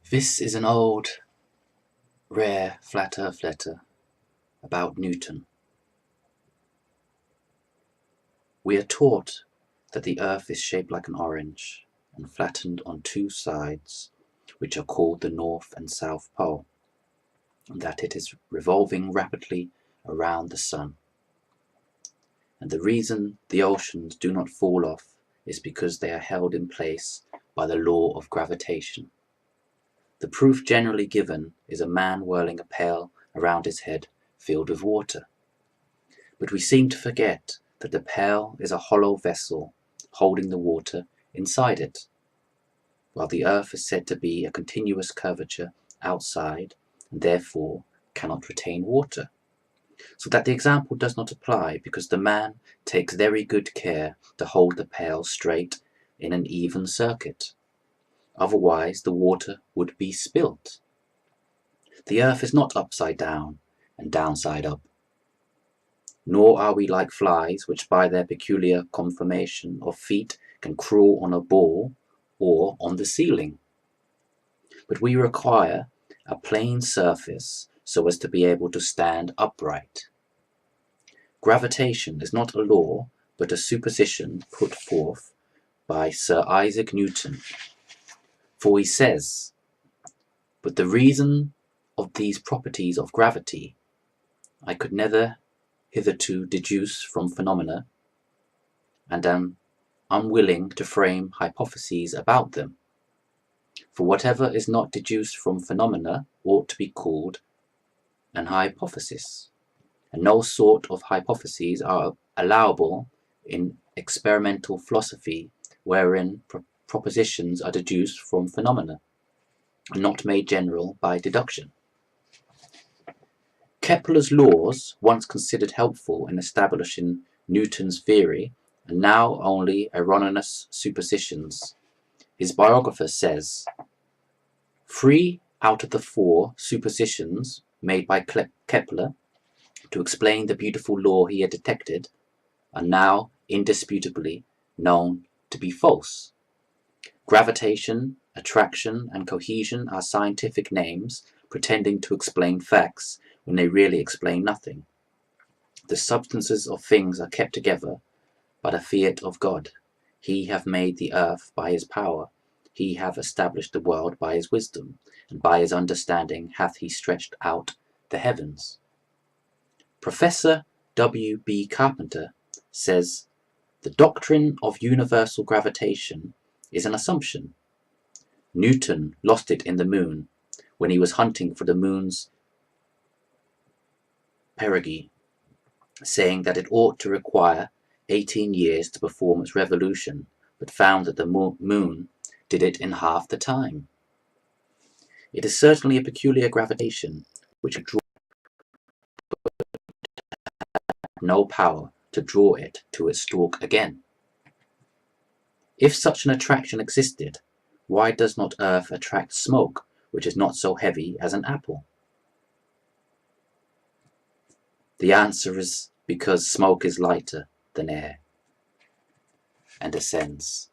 This is an old, rare flat earth letter about Newton. We are taught that the earth is shaped like an orange and flattened on two sides, which are called the North and South Pole, and that it is revolving rapidly around the sun. And the reason the oceans do not fall off is because they are held in place by the law of gravitation. The proof generally given is a man whirling a pail around his head filled with water. But we seem to forget that the pail is a hollow vessel holding the water inside it, while the earth is said to be a continuous curvature outside and therefore cannot retain water. So that the example does not apply because the man takes very good care to hold the pail straight in an even circuit. Otherwise the water would be spilt. The earth is not upside down and downside up. Nor are we like flies, which by their peculiar conformation of feet can crawl on a ball or on the ceiling. But we require a plane surface so as to be able to stand upright. Gravitation is not a law, but a supposition put forth by Sir Isaac Newton. For he says, "But the reason of these properties of gravity I could never hitherto deduce from phenomena, and am unwilling to frame hypotheses about them. For whatever is not deduced from phenomena ought to be called an hypothesis, and no sort of hypotheses are allowable in experimental philosophy wherein propositions are deduced from phenomena, and not made general by deduction." Kepler's laws, once considered helpful in establishing Newton's theory, are now only erroneous suppositions. His biographer says, "3 out of the 4 suppositions made by Kepler to explain the beautiful law he had detected are now indisputably known to be false. Gravitation, attraction, and cohesion are scientific names pretending to explain facts when they really explain nothing. The substances of things are kept together by the fiat of God. He hath made the earth by his power. He hath established the world by his wisdom, and by his understanding hath he stretched out the heavens." Professor W. B. Carpenter says, "The doctrine of universal gravitation is an assumption. Newton lost it in the moon when he was hunting for the moon's perigee, saying that it ought to require 18 years to perform its revolution, but found that the moon did it in half the time. It is certainly a peculiar gravitation which had no power to draw it to its stalk again. If such an attraction existed, why does not earth attract smoke, which is not so heavy as an apple? The answer is because smoke is lighter than air and ascends."